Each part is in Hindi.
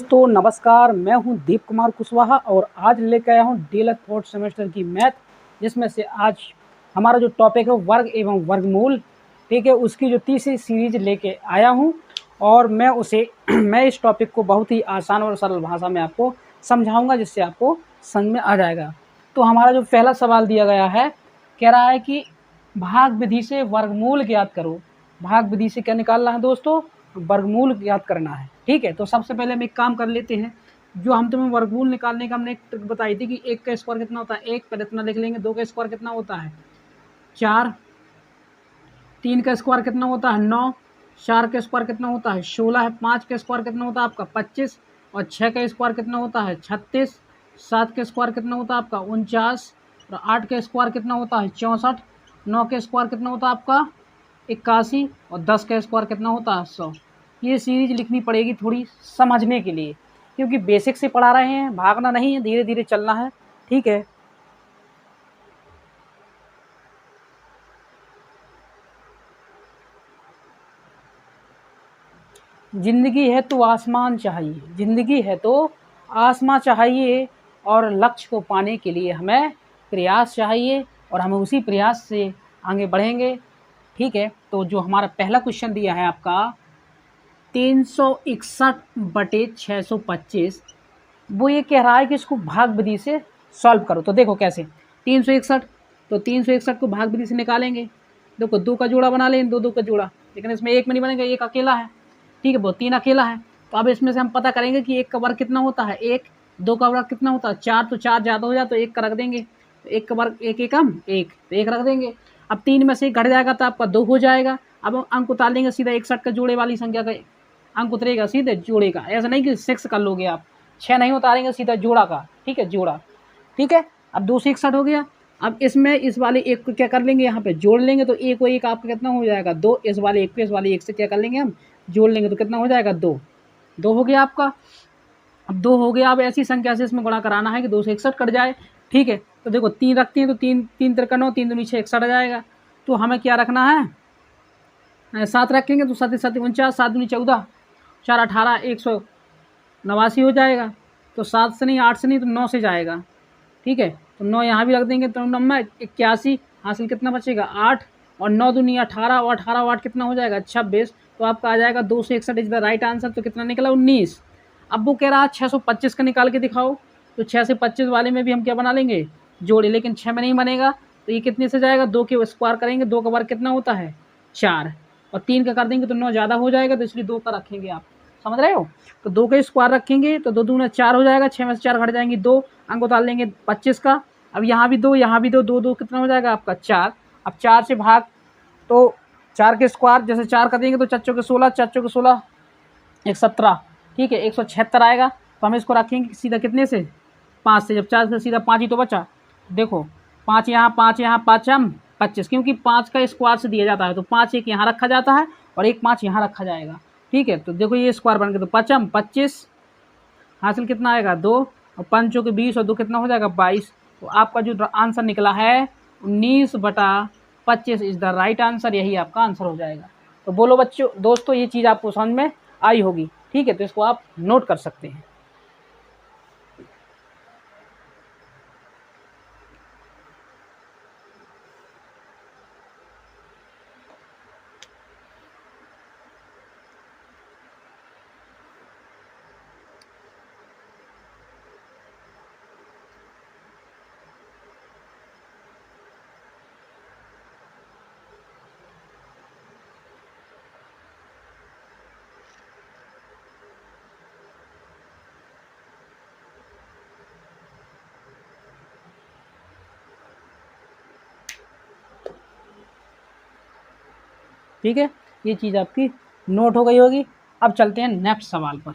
दोस्तों नमस्कार, मैं हूं दीप कुमार कुशवाहा और आज लेकर आया हूं डीएलएड फोर्थ सेमेस्टर की मैथ, जिसमें से आज हमारा जो टॉपिक है वर्ग एवं वर्गमूल, ठीक है, उसकी जो तीसरी सीरीज लेके आया हूं। और मैं इस टॉपिक को बहुत ही आसान और सरल भाषा में आपको समझाऊंगा, जिससे आपको समझ में आ जाएगा। तो हमारा जो पहला सवाल दिया गया है, कह रहा है कि भाग विधि से वर्गमूल ज्ञात करो। भाग विधि से क्या निकालना है दोस्तों? वर्गमूल ज्ञात करना है। ठीक है, तो सबसे पहले हम एक काम कर लेते हैं। जो हम तुम्हें वर्गमूल निकालने का हमने एक ट्रिक बताई थी कि 1 का स्क्वायर कितना होता है, 1 पर इतना लिख लेंगे। 2 का स्क्वायर कितना होता है, 4। 3 का स्क्वायर कितना होता है, 9। 4 का स्क्वायर कितना होता है, 16 है। 5 का स्क्वायर कितना होता है आपका, 25। और 6 का स्क्वायर कितना होता है, 36। 7 का स्क्वायर कितना होता है आपका, 49। और 8 का स्क्वायर कितना होता है, 64। 9 का स्क्वायर कितना होता है आपका, 81। और 10 का स्क्वायर कितना होता है, 100। ये सीरीज लिखनी पड़ेगी थोड़ी समझने के लिए, क्योंकि बेसिक से पढ़ा रहे हैं, भागना नहीं है, धीरे धीरे चलना है। ठीक है, जिंदगी है तो आसमान चाहिए, जिंदगी है तो आसमान चाहिए, और लक्ष्य को पाने के लिए हमें प्रयास चाहिए, और हमें उसी प्रयास से आगे बढ़ेंगे। ठीक है, तो जो हमारा पहला क्वेश्चन दिया है आपका 361/625, वो ये कह रहा है कि इसको भाग विधि से सॉल्व करो। तो देखो कैसे, 361, तो 361 को भाग विधि से निकालेंगे। देखो 2 का जोड़ा बना लें, 2 2 का जोड़ा, लेकिन इसमें 1 में नहीं बनेगा, 1 अकेला है। ठीक है, वो 3 अकेला है। तो अब इसमें से हम पता करेंगे कि 1 का वर्ग कितना होता है, 1। 2 का वर्ग कितना होता है, 4। तो 4 ज़्यादा हो जाए तो 1 का रख देंगे। तो 1 का वर्ग 1 1 कम 1, तो 1 रख देंगे। अब 3 में से 1 घट जाएगा तो आपका 2 हो जाएगा। अब हम अंक उतार लेंगे सीधा 61 का जोड़े वाली संख्या का अंक उतरेगा सीधे जोड़े का। ऐसा नहीं कि 6 कर लोगे आप, 6 नहीं उतारेंगे, सीधा जोड़ा का। ठीक है, जोड़ा। ठीक है, अब 261 हो गया। अब इसमें इस वाले 1 को क्या कर लेंगे, यहाँ पे जोड़ लेंगे। तो 1 को 1 आपका कितना हो जाएगा, 2। इस वाले 1 को इस वाले 1 से क्या कर लेंगे, हम जोड़ लेंगे, तो कितना हो जाएगा, 2। 2 हो गया आपका। अब 2 हो गया। अब ऐसी संख्या से इसमें गुणा कराना है कि 2 से 61 कट जाए। ठीक है, तो देखो 3 रखते हैं, तो 3 3 तिरका 9, 3 दूनी 6, 61 आ जाएगा। तो हमें क्या रखना है, 7 रखेंगे, तो 7 7 49, 7 दूनी 14, 4 18, 189 हो जाएगा। तो 7 से नहीं, 8 से नहीं, तो 9 से जाएगा। ठीक है, तो 9 यहाँ भी रख देंगे, तो 9 81 हासिल कितना बचेगा, 8। और 9 दूनी 18, और 18 8 कितना हो जाएगा, 26। तो आपका आ जाएगा 2 से 61 इज द राइट आंसर। तो कितना निकला, 19। अब वो कह रहा है 625 का निकाल के दिखाओ। तो 6 से 25 वाले में भी हम क्या बना लेंगे, जोड़े, लेकिन 6 में नहीं बनेगा। तो ये कितने से जाएगा, 2 के स्क्वायर करेंगे। 2 का वर्ग कितना होता है, 4। और 3 का कर देंगे तो 9 ज़्यादा हो जाएगा, तो इसलिए 2 का रखेंगे। आप समझ रहे हो? तो 2 का स्क्वायर रखेंगे तो 2 दूना 4 हो जाएगा। 6 में से 4 घट जाएंगे, 2 अंक उतार लेंगे 25 का। अब यहाँ भी 2, यहाँ भी 2, 2 2 कितना हो जाएगा आपका, 4। अब 4 से भाग, तो 4 के स्क्वायर जैसे 4 कर देंगे तो चच्चों के 16, चच्चों के 16 17। ठीक है, 176 आएगा। तो हम इसको रखेंगे सीधा कितने से, 5 से। जब 4 से सीधा 5 ही तो बचा। देखो 5 यहाँ, 5 यहाँ, 5 25, क्योंकि 5 का स्क्वायर से दिया जाता है। तो 5 एक यहाँ रखा जाता है और एक 5 यहाँ रखा जाएगा। ठीक है, तो देखो ये स्क्वायर बन गया, तो 5 25 हासिल कितना आएगा, 2। और 5 के 20 और 2 कितना हो जाएगा, 22। तो आपका जो आंसर निकला है 19/25 इज द राइट आंसर। यही आपका आंसर हो जाएगा। तो बोलो बच्चों, दोस्तों, ये चीज़ आपको समझ में आई होगी। ठीक है, तो इसको आप नोट कर सकते हैं। ठीक है, ये चीज़ आपकी नोट हो गई होगी। अब चलते हैं नेक्स्ट सवाल पर।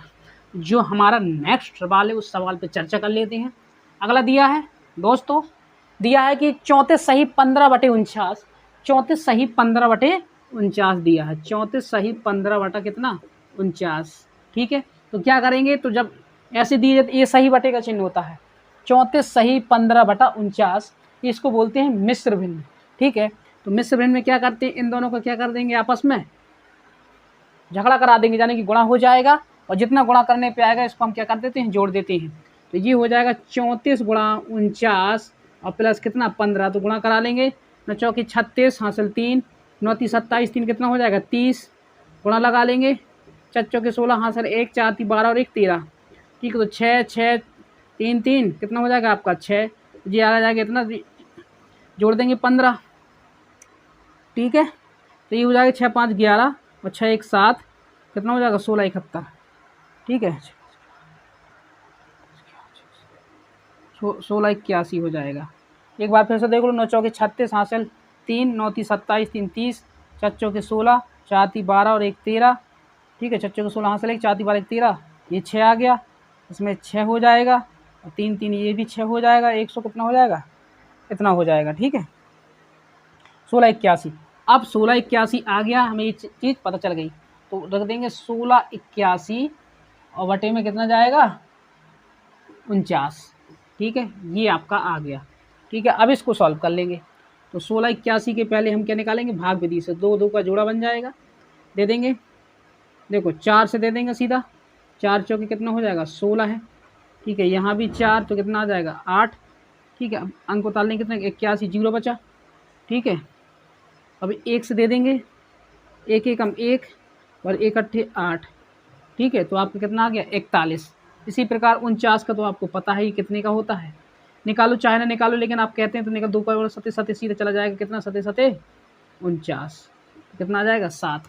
जो हमारा नेक्स्ट सवाल है उस सवाल पर चर्चा कर लेते हैं। अगला दिया है दोस्तों, दिया है कि 34 सही 15/49, 34 सही 15/49 दिया है। 34 सही 15 बटा कितना, 49। ठीक है, तो क्या करेंगे, तो जब ऐसे दिए जाते, ये सही बटे का चिन्ह होता है। 34 सही 15/49, इसको बोलते हैं मिश्र भिन्न। ठीक है, तो मिश्र भिन्न में क्या करते हैं, इन दोनों को क्या कर देंगे, आपस में झगड़ा करा देंगे, यानी कि गुणा हो जाएगा। और जितना गुणा करने पे आएगा इसको हम क्या कर देते हैं, जोड़ देते हैं। तो ये हो जाएगा 34 गुणा 49 और प्लस कितना 15, तो गुणा करा लेंगे। 9 चौकी 36 हासिल 3, 9 ती 27, 3 कितना हो जाएगा 30, गुणा लगा लेंगे। 4 चौके 16 हासिल 1, 4 ती 12 और 1 13, ठीक है। तो 6 6 3 3 कितना हो जाएगा आपका 6, जी आ जाएगा इतना, जोड़ देंगे 15, ठीक है। तो ये हो जाएगा 6 5 11 और 6 1 7, कितना हो जाएगा 16 71, ठीक है। 16 81 हो जाएगा। एक बार फिर से देख लो, 9 चौके 36 हासिल 3, 9 ती 27, 3 30, 4 चौके 16, 4 ती 12 और 1 13, ठीक है। 4 चौके 16 हासिल 1, 4 ती 12 1 13, ये 6 आ गया, इसमें 6 हो जाएगा और 3 3 ये भी 6 हो जाएगा, 100 कितना हो जाएगा, इतना हो जाएगा, ठीक है। 16 81, अब 16 81 आ गया, हमें ये चीज़ पता चल गई, तो रख देंगे 16 81 और बटे में कितना जाएगा 49, ठीक है। ये आपका आ गया, ठीक है। अब इसको सॉल्व कर लेंगे। तो 16 81 के पहले हम क्या निकालेंगे, भाग विधि से, 2 2 का जोड़ा बन जाएगा, दे देंगे। देखो 4 से दे देंगे सीधा, 4 चौके कितना हो जाएगा 16 है, ठीक है। यहाँ भी 4 तो कितना आ जाएगा 8, ठीक है। अब अंक उतारने कितना 81, 0 बचा, ठीक है। अब 1 से दे देंगे, 1 1 हम 1 और 1 अट्ठे 8, ठीक है। तो आपका कितना आ गया 41। इसी प्रकार 49 का तो आपको पता है ही कितने का होता है, निकालो चाहे ना निकालो, लेकिन आप कहते हैं तो निकाल, 2 का सते सते सीधे चला जाएगा, कितना सते सते 49, कितना आ जाएगा 7।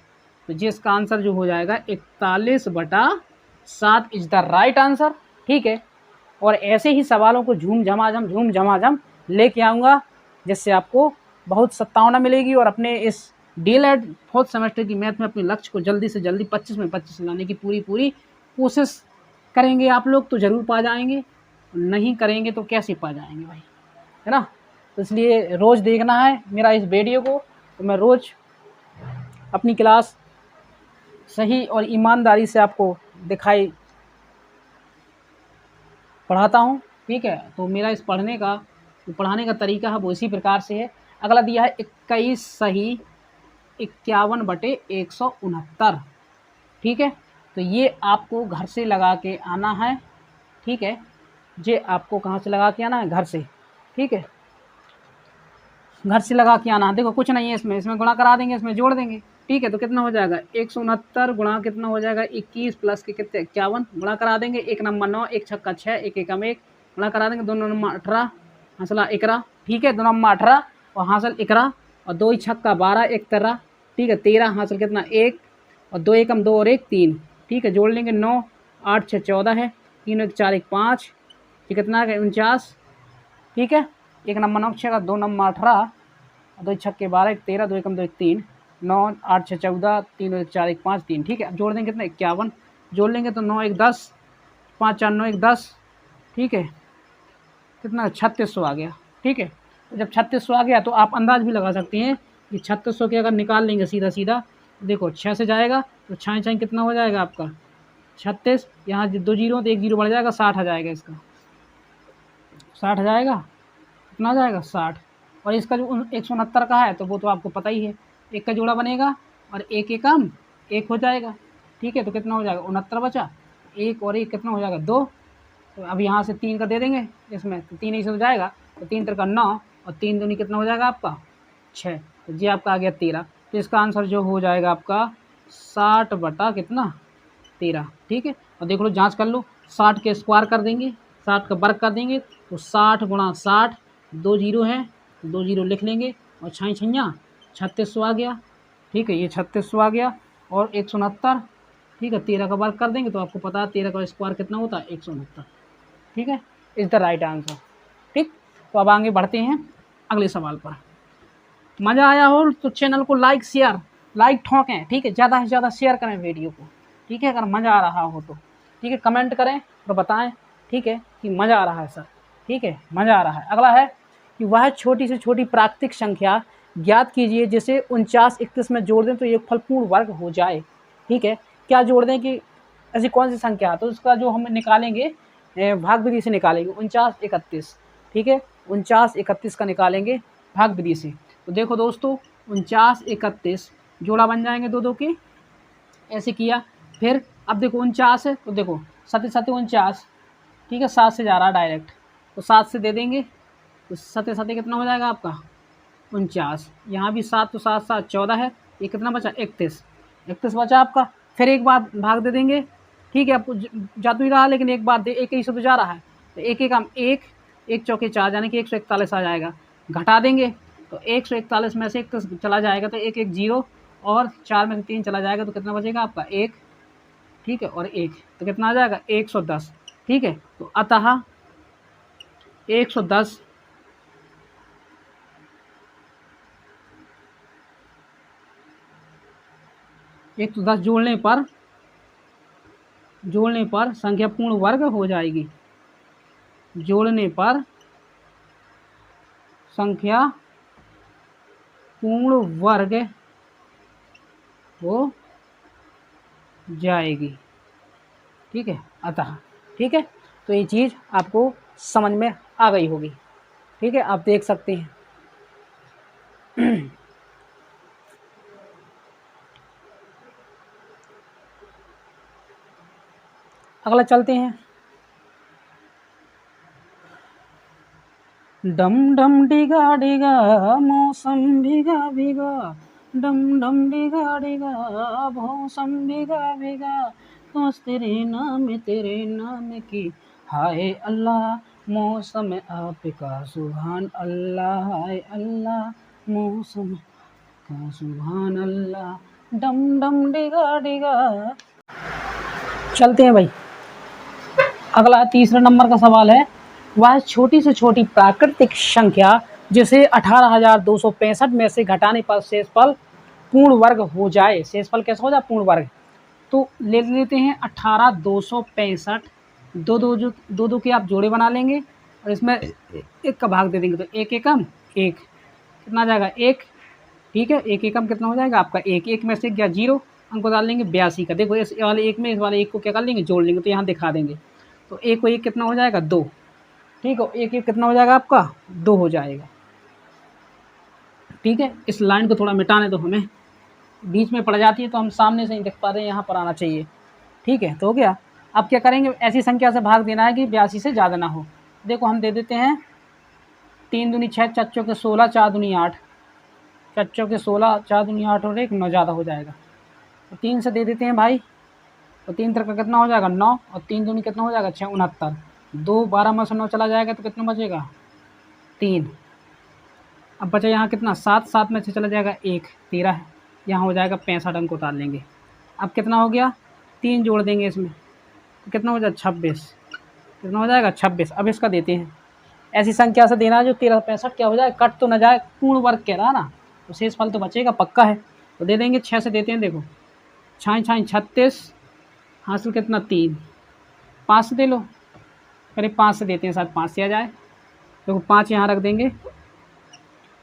तो जिसका आंसर जो हो जाएगा 41/7 इज द राइट आंसर, ठीक है। और ऐसे ही सवालों को झूम झमाझम लेके आऊँगा, जिससे आपको बहुत सत्तावना मिलेगी और अपने इस डीएलएड 4th सेमेस्टर की मैथ में अपने लक्ष्य को जल्दी से जल्दी 25 में 25 लाने की पूरी कोशिश करेंगे आप लोग तो ज़रूर पा जाएंगे, नहीं करेंगे तो कैसे पा जाएंगे भाई, है ना। तो इसलिए रोज़ देखना है मेरा इस वीडियो को, तो मैं रोज़ अपनी क्लास सही और ईमानदारी से आपको दिखाई पढ़ाता हूँ, ठीक है। तो मेरा इस पढ़ाने का तरीका है वो इसी प्रकार से है। अगला दिया है 21 सही 51/169, ठीक है। तो ये आपको घर से लगा के आना है, ठीक है। ये आपको कहाँ से लगा के आना है, घर से, ठीक है। घर से लगा के आना है। देखो कुछ नहीं है इसमें गुणा करा देंगे, इसमें जोड़ देंगे, ठीक है। तो कितना हो जाएगा 169 गुणा कितना हो जाएगा 21 प्लस के कितने 51, गुणा करा देंगे। 1 नंबर 9, 1 छक्का 6, 1 एकम 1, गुणा करा देंगे। 2 नंबर 18 हासिला 11, ठीक है। 2 नंबर 18 और हासिल 11 और 2 छक्का 12, 1 13, ठीक है। 13 हासिल कितना 1 और 2 एकम 2 और 1 3, ठीक है। जोड़ लेंगे 9 8 6 14 है, 3 1 4 1 5, ये कितना आ गया 49, ठीक है। 1 नंबर 9 6 का 2 नंबर 18 2 छक्के 12 1 13, 2 एकम 2 1 3, 9 8 6 14, 3 1 4 1 5 3, ठीक है। अब जोड़ देंगे कितना 51, जोड़ लेंगे तो 9 1 10, 5 4 9 1 10, ठीक है। कितना 3600 आ गया, ठीक है। तो जब 3600 आ गया तो आप अंदाज भी लगा सकते हैं कि 3600 के अगर निकाल लेंगे सीधा देखो 6 से जाएगा तो 6 6 कितना हो जाएगा आपका 36, यहाँ 2 जीरो तो 1 जीरो बढ़ जाएगा, 60 आ जाएगा, इसका 60 आ जाएगा, कितना आ जाएगा 60। और इसका जो 169 का है तो वो तो आपको पता ही है, 1 का जोड़ा बनेगा और 1 एकम 1 हो जाएगा, ठीक है। तो कितना हो जाएगा 69 बचा, 1 और 1 कितना हो जाएगा 2, तो अब यहाँ से 3 का दे देंगे इसमें, तो 3 ऐसे हो जाएगा, तो 3 3 का 9 और 3 दूनी कितना हो जाएगा आपका 6, तो ये आपका आ गया 13। तो इसका आंसर जो हो जाएगा आपका 60 बटा कितना 13, ठीक है। और देख लो जांच कर लो, 60 के स्क्वायर कर देंगे, 60 का वर्ग कर देंगे तो 60 गुणा 60, 2 जीरो है, 2 जीरो लिख लेंगे और 6 6 3600 आ गया, ठीक है। ये 3600 आ गया और 169, ठीक है। 13 का वर्ग कर देंगे तो आपको पता है 13 का स्क्वायर कितना होता है 169, ठीक है। इज़ द राइट आंसर, ठीक। तो अब आगे बढ़ते हैं अगले सवाल पर। मज़ा आया हो तो चैनल को लाइक ठोकें, ठीक है। ज़्यादा से ज़्यादा शेयर करें वीडियो को, ठीक है। अगर मज़ा आ रहा हो तो, ठीक है। कमेंट करें और बताएं, ठीक है, कि मज़ा आ रहा है सर, ठीक है, मज़ा आ रहा है। अगला है कि वह छोटी से छोटी प्राकृतिक संख्या ज्ञात कीजिए जिसे 49 31 में जोड़ दें तो एक फलपूर्ण वर्ग हो जाए, ठीक है। क्या जोड़ दें कि ऐसी कौन सी संख्या, तो उसका जो हम निकालेंगे भाग विधि से निकालेंगे 49 31, ठीक है। 49 31 का निकालेंगे भाग विधि से। तो देखो दोस्तों 49 31 जोड़ा बन जाएंगे 2 2 के, ऐसे किया। फिर अब देखो 49 है, तो देखो 7 7 49, ठीक है, 7 से जा रहा है डायरेक्ट, तो 7 से दे देंगे, तो 7 7 कितना हो जाएगा आपका 49। यहाँ भी 7, तो 7 7 14 है, ये कितना बचा 31, 31 बचा आपका। फिर एक बार भाग दे देंगे, ठीक है, आपको जा तो ही रहा, लेकिन एक बार दे, एक ही से तो जा रहा है, तो एक एक हम एक चौके 4 यानी कि 141 आ जाएगा। घटा देंगे तो 141 में से 31 चला जाएगा, तो एक एक जीरो, और 4 में से 3 चला जाएगा, तो कितना बचेगा आपका 1, ठीक है, और 1, तो कितना आ जाएगा 110, ठीक है। तो अतः 110 110 जोड़ने पर संख्या पूर्ण वर्ग हो जाएगी, जोड़ने पर संख्या पूर्ण वर्ग हो जाएगी, ठीक है, अतः, ठीक है। तो ये चीज़ आपको समझ में आ गई होगी, ठीक है, आप देख सकते हैं। अगला चलते हैं। डम डम डिगा डिगा मौसम भीगा भीगा, डम डम डिगा डिगा मौसम भीगा भीगा, बस तेरे नाम की, हाय अल्लाह मौसम आपका सुभान अल्लाह, हाय अल्लाह मौसम का सुभान अल्लाह, डम डम डिगा डिगा। चलते हैं भाई, अगला तीसरा नंबर का सवाल है, वह छोटी से छोटी प्राकृतिक संख्या जिसे 18,265 में से घटाने पर शेषफल पूर्ण वर्ग हो जाए। शेषफल कैसा हो जाए पूर्ण वर्ग, तो ले लेते हैं 18,265, दो दो के आप जोड़े बना लेंगे, और इसमें एक का भाग दे देंगे, तो एक एकम एक, कितना आ जाएगा 1, ठीक है, एक एकम कितना हो जाएगा आपका 1, 1 में से क्या जीरो, अंक को डाल लेंगे 82 का, देखो इस वाले एक में इस वाले एक को क्या कर लेंगे जोड़ लेंगे, तो यहाँ दिखा देंगे, तो एक को एक कितना हो जाएगा 2, ठीक है, एक एक कितना हो जाएगा आपका 2 हो जाएगा, ठीक है। इस लाइन को थोड़ा मिटाने दो, हमें बीच में पड़ जाती है तो हम सामने से ही देख पाते हैं, यहाँ पर आना चाहिए, ठीक है। तो हो गया, अब क्या करेंगे, ऐसी संख्या से भाग देना है कि 82 से ज़्यादा ना हो। देखो हम दे देते हैं 3 दूनी 6, चच्चों के 16, 4 दूनी 8, चच्चों के 16, 4 दूनी 8 और 1 9 ज़्यादा हो जाएगा, तो 3 से दे देते हैं भाई, तो 3 तरह का कितना हो जाएगा 9, और 3 दूनी कितना हो जाएगा 6 69, 2 12 में से 9 चला जाएगा, तो कितना बचेगा 3। अब बचा यहाँ कितना 7, 7 में से चला जाएगा 1 13 है, यहाँ हो जाएगा 65, अंक उतार लेंगे। अब कितना हो गया 3 जोड़ देंगे इसमें, तो कितना हो जाएगा 26, कितना हो जाएगा 26। अब इसका देते हैं, ऐसी संख्या से देना जो 13 65 क्या हो जाए कट तो ना जाए, पूर्ण वर्ग कह रहा ना, तो शेषफल तो बचेगा पक्का है, तो दे देंगे 6 से देते हैं, देखो 6 6 36, हासिल कितना 3, 5 से दे लो, करीब 5 से देते हैं, शायद 5 से आ जाए, देखो 5 यहाँ रख देंगे,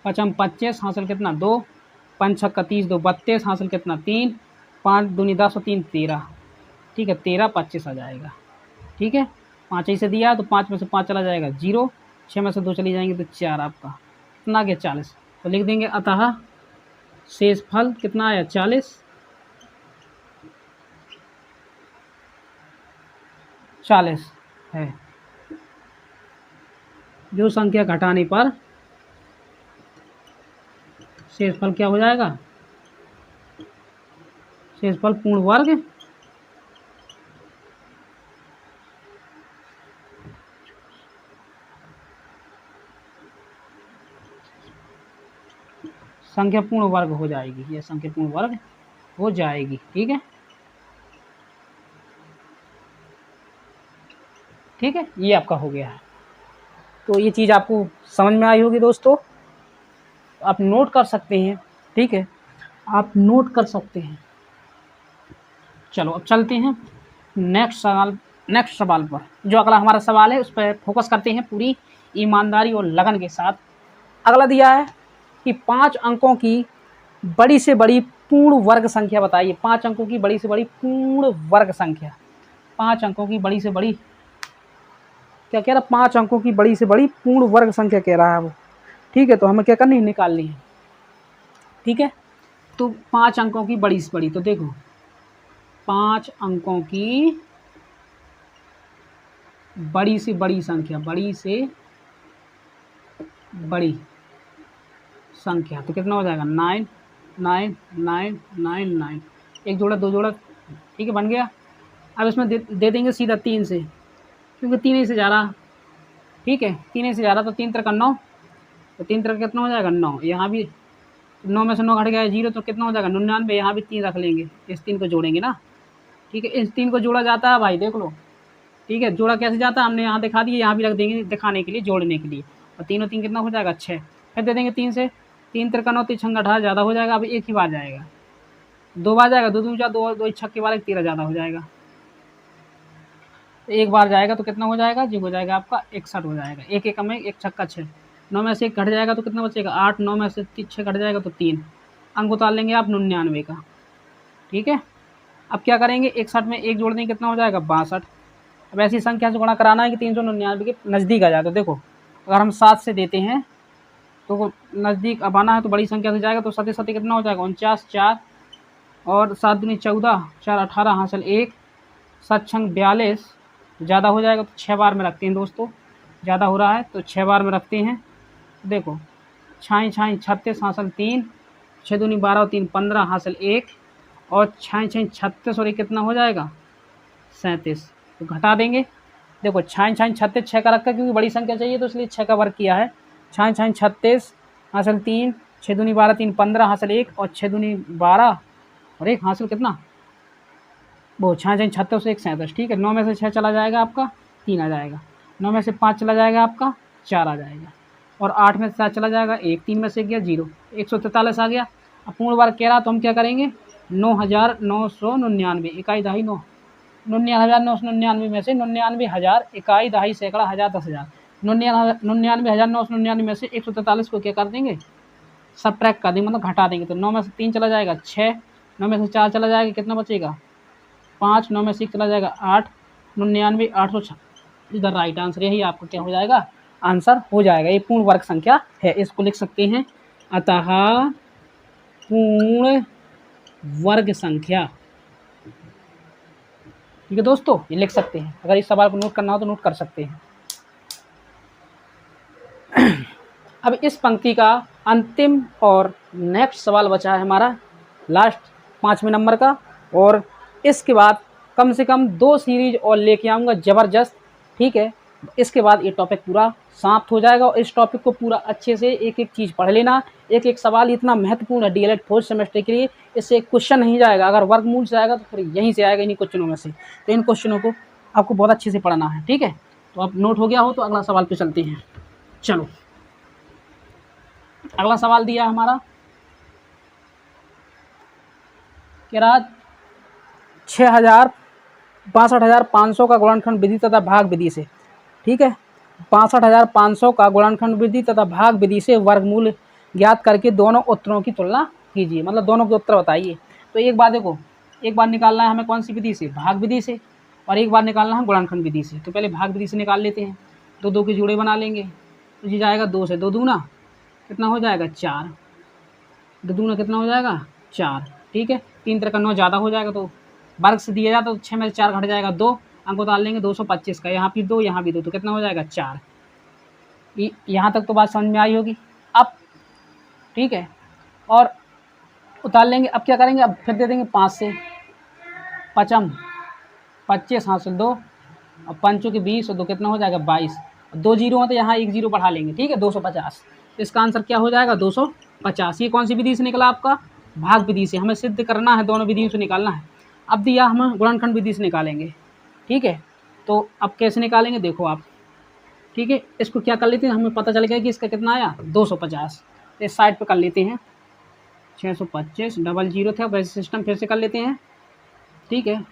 5 25, हासिल कितना 2, 5 6 30 2 32, हासिल कितना 3, 5 दूनी 10 और 3 13, ठीक है, 13 25 आ जाएगा, ठीक है। 5 ही से दिया तो 5 में से 5 चला जाएगा 0, 6 में से 2 चली जाएंगे तो 4, आपका कितना आ गया 40, तो लिख देंगे अतः शेषफल कितना आया 40 है, जो संख्या घटाने पर शेषफल क्या हो जाएगा, शेषफल पूर्ण वर्ग संख्या पूर्ण वर्ग हो जाएगी, यह संख्या पूर्ण वर्ग हो जाएगी, ठीक है, ठीक है, ये आपका हो गया है। तो ये चीज़ आपको समझ में आई होगी दोस्तों, आप नोट कर सकते हैं, ठीक है, आप नोट कर सकते हैं। चलो अब चलते हैं नेक्स्ट सवाल पर। जो अगला हमारा सवाल है उस पर फोकस करते हैं पूरी ईमानदारी और लगन के साथ। अगला दिया है कि 5 अंकों की बड़ी से बड़ी पूर्ण वर्ग संख्या बताइए। 5 अंकों की बड़ी से बड़ी पूर्ण वर्ग संख्या, 5 अंकों की बड़ी से बड़ी क्या कह रहा है, 5 अंकों की बड़ी से बड़ी पूर्ण वर्ग संख्या कह रहा है वो, ठीक है। तो हमें क्या करनी है, निकालनी है, ठीक है। तो 5 अंकों की बड़ी से बड़ी, तो देखो 5 अंकों की बड़ी से बड़ी संख्या, बड़ी से बड़ी संख्या, तो कितना हो जाएगा 9 9 9 9 9, एक जोड़ा दो जोड़ा, ठीक है, बन गया। अब इसमें दे देंगे सीधा 3 से, क्योंकि 3 से जा रहा, ठीक है, 3 से जा रहा, तो 3 3 9, तो 3 3 कितना हो जाएगा 9, यहाँ भी 9 में से 9 घट गया 0, तो कितना हो जाएगा 99, यहाँ भी 3 रख लेंगे, इस 3 को जोड़ेंगे ना, ठीक है, इस 3 को जोड़ा जाता है भाई, देख लो, ठीक है, जोड़ा कैसे जाता है हमने यहाँ दिखा दिया, यहाँ भी रख देंगे दिखाने के लिए, जोड़ने के लिए, और 3 और 3 कितना हो जाएगा 6, फिर दे देंगे 3 से, 3 3 9 3 6 18 ज़्यादा हो जाएगा, अब एक ही बार जाएगा, 2 बार जाएगा, 2 2 4 2 2 6 के बाद 13 ज़्यादा हो जाएगा, तो एक बार जाएगा तो कितना हो जाएगा जी, हो जाएगा आपका 61 हो जाएगा, एक एक में 1 छक्का 6, 9 में से 1 घट जाएगा तो कितना बचेगा 8, 9 में से 6 घट जाएगा तो 3, अंक उतार लेंगे आप 99 का, ठीक है। अब क्या करेंगे 61 में 1 जोड़ देंगे, कितना हो जाएगा 62। अब ऐसी संख्या से गुणा कराना है कि 399 के नज़दीक आ जाए, तो देखो अगर हम 7 से देते हैं तो नज़दीक अब आना है, तो बड़ी संख्या से जाएगा, तो 7 7 कितना हो जाएगा 49, 4 और 7 दूनी 14, 4 18 हासिल 1, 7 6 42, ज़्यादा हो जाएगा तो 6 बार में रखते हैं दोस्तों, ज़्यादा हो रहा है तो 6 बार में रखते हैं, देखो 6 6 36 हासिल 3, 6 दूनी 12 3 15 हासिल 1, और 6 6 36 और ये कितना हो जाएगा 37, तो घटा देंगे, देखो 6 6 36 6 का रखा, क्योंकि बड़ी संख्या चाहिए तो इसलिए 6 का वर्ग किया है, 6 6 36 हासिल 3, 6 दूनी 12 3 15 हासिल 1, और 6 दूनी 12 और 1 हासिल कितना, वो 6 6 36 1 37, ठीक है, 9 में से 6 चला जाएगा आपका 3 आ जाएगा, 9 में से 5 चला जाएगा आपका 4 आ जाएगा, और 8 में से 7 चला जाएगा 1, 3 में से गया 0, 143 आ गया। अब पूर्ण वर्ग कह रहा तो हम क्या करेंगे 9999, इकाई दहाई 9, 99,999 में से 99,000 इकाई दहाई सैकड़ा हज़ार 10,000, 99,999 में से 143 को क्या कर देंगे सबट्रैक्ट कर देंगे, मतलब घटा देंगे, तो 9 में से 3 चला जाएगा 6, 9 में से 4 चला जाएगा कितना बचेगा 5, 9 में से 1 चला जाएगा 8, 99 800, इधर राइट आंसर यही आपको क्या हो जाएगा आंसर हो जाएगा, ये पूर्ण वर्ग संख्या है, इसको लिख सकते हैं, अतः पूर्ण वर्ग संख्या, ठीक है दोस्तों, ये लिख सकते हैं, अगर इस सवाल को नोट करना हो तो नोट कर सकते हैं। अब इस पंक्ति का अंतिम और नेक्स्ट सवाल बचा है हमारा लास्ट 5वें नंबर का, और इसके बाद कम से कम 2 सीरीज और लेके आऊँगा ज़बरदस्त, ठीक है, इसके बाद ये टॉपिक पूरा समाप्त हो जाएगा, और इस टॉपिक को पूरा अच्छे से एक एक चीज़ पढ़ लेना, एक एक सवाल इतना महत्वपूर्ण है डीएलएड 4th सेमेस्टर के लिए, इससे एक क्वेश्चन नहीं जाएगा, अगर वर्गमूल से आएगा तो फिर यहीं से आएगा इन्हीं क्वेश्चनों में से, तो इन क्वेश्चनों को आपको बहुत अच्छे से पढ़ना है, ठीक है। तो अब नोट हो गया हो तो अगला सवाल पे चलते हैं। चलो अगला सवाल दिया हमारा कह रहा 62,500 का गुणनखंड विधि तथा भाग विधि से, ठीक है, 62,500 का गुणनखंड विधि तथा भाग विधि से वर्गमूल ज्ञात करके दोनों उत्तरों की तुलना कीजिए, मतलब दोनों के उत्तर बताइए। तो एक बार देखो, एक बार निकालना है हमें कौन सी विधि से भाग विधि से, और एक बार निकालना है गुणनखंड विधि से। तो पहले भाग विधि से निकाल लेते हैं, 2 2 के जोड़े बना लेंगे, तो ये जाएगा 2 से 2 दूना कितना हो जाएगा 4, 2 दूना कितना हो जाएगा 4, ठीक है, 3 3 9 ज़्यादा हो जाएगा, तो वर्ग से दिया जाता तो 6 में से 4 घट जाएगा 2, अंक उतार लेंगे 225 का, यहाँ भी 2 यहाँ भी 2, तो कितना हो जाएगा 4। यहाँ तक तो बात समझ में आई होगी। अब ठीक है, और उतार लेंगे, अब क्या करेंगे, अब फिर दे देंगे 5 से, 5 25 हासिल 2, और 5 के 20 और 2 कितना हो जाएगा 22, 2 जीरो हैं तो यहाँ 1 जीरो बढ़ा लेंगे, ठीक है, 250। इसका आंसर क्या हो जाएगा 250। ये कौन सी विधि से निकला आपका भाग विधि से, हमें सिद्ध करना है, दोनों विधियों से निकालना है। अब दिया हम गुणनखंड विधि से निकालेंगे, ठीक है, तो अब कैसे निकालेंगे देखो आप, ठीक है, इसको क्या कर लेते हैं, हमें पता चल गया कि इसका कितना आया 250, इस साइड पे कर लेते हैं 625, डबल जीरो था, वैसे सिस्टम फिर से कर लेते हैं, ठीक है,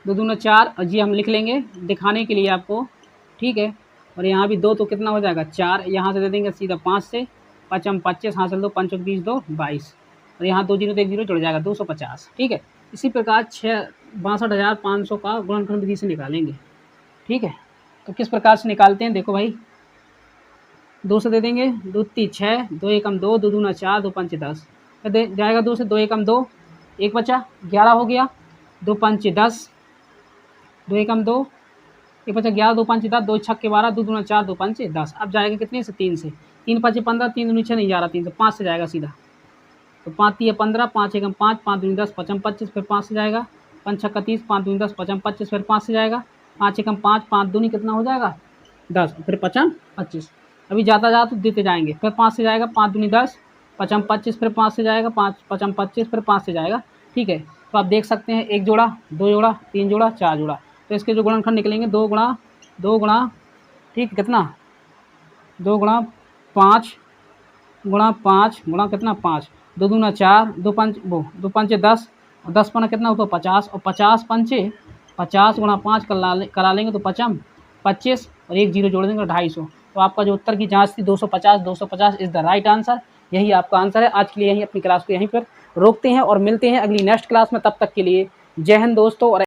2 दूना 4, और जी हम लिख लेंगे दिखाने के लिए आपको, ठीक है, और यहाँ भी 2 तो कितना हो जाएगा 4, यहाँ से दे देंगे सीधा 5 से, 5 25 हासिल 2, 5 20 2 22, और यहाँ 2 जीरो तो 1 जीरो जुड़ जाएगा 250, ठीक है। इसी प्रकार 62,500 का गुणनखंड विधि से निकालेंगे, ठीक है। तो किस प्रकार से निकालते हैं देखो भाई, 2 से दे देंगे, 2 3 6, 2 एकम 2, 2 दूना 4, 2 पंच 10, दे जाएगा 2 से, 2 एकम 2, एक बचा 11 हो गया, 2 पंचे 10, 2 एकम 2, एक बचा 11, 2 पंचे 10, 2 छक्के 12, 2 दूना 4, 2 पंचे 10। अब जाएगा कितने से? 3 से। 3 पंचे 15, 3 दूनी 6 नहीं जा रहा 3 से, 5 से जाएगा सीधा। तो 5 तिया 15, 5 एकम 5, 5 दूनी 10, 5 25, फिर 5 से जाएगा। 5 छक्का 30, 5 दूनी 10, 5 25, फिर 5 से जाएगा। 5 एकम 5, 5 दूनी कितना हो जाएगा? 10, फिर 5 25। अभी जाता जाता देते जाएंगे। फिर 5 से जाएगा, 5 दूनी 10, 5 25, फिर 5 से जाएगा, 5 25, फिर 5 से जाएगा। ठीक है, तो आप देख सकते हैं 1 जोड़ा, 2 जोड़ा, 3 जोड़ा, 4 जोड़ा। तो इसके जो गुणनखंड निकलेंगे 2 गुणा, ठीक है, कितना? 2 गुणा 5 गुणा 5 गुणा कितना? 5, 2 दूना 4, 2 पंचे 10, और 10 पना कितना होता है? 50, और 50 पंचे 50 गुणा 5 करा लेंगे तो 5 25, और 1 जीरो जोड़ देंगे 250। तो आपका जो उत्तर की जांच थी 250, 250 इज़ द राइट आंसर। यही आपका आंसर है। आज के लिए यहीं अपनी क्लास को यहीं पर रोकते हैं और मिलते हैं अगली नेक्स्ट क्लास में। तब तक के लिए जय हिंद दोस्तों। और